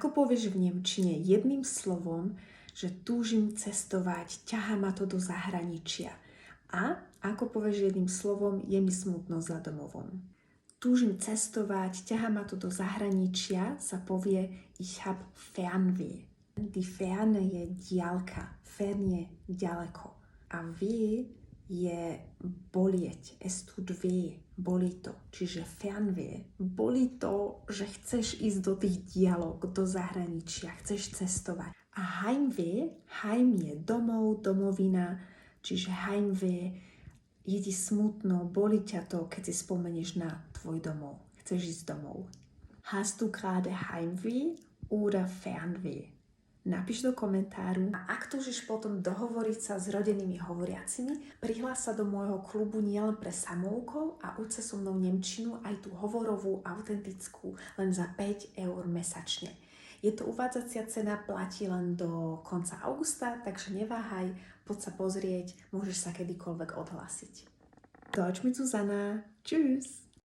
Ako povieš v nemčine jedným slovom, že túžim cestovať, ťahá ma to do zahraničia. A ako povieš jedným slovom, je mi smutno za domovom. Túžim cestovať, ťahá ma to do zahraničia, sa povie ich hab Fernweh. Die Ferne je diaľka, fern je ďaleko. A weh je bolieť, es tut weh, bolí to. Čiže Fernweh, bolí to, že chceš ísť do tých dialog, do zahraničia, chceš cestovať. A Heimweh, heim je domov, domovina, čiže Heimweh, je ti smutno, bolí ťa to, keď si spomenieš na tvoj domov, chceš ísť domov. Hast du gerade Heimweh oder Fernweh? Napíš do komentáru. A ak túžiš potom dohovoriť sa s rodenými hovoriacimi, prihlás sa do môjho klubu nielen pre samoukov a uč sa so mnou nemčinu, aj tú hovorovú, autentickú, len za 5 eur mesačne. Je to uvádzacia cena, platí len do konca augusta, takže neváhaj, poď sa pozrieť, môžeš sa kedykoľvek odhlásiť. Deutsch mit Susanna. Tschüss!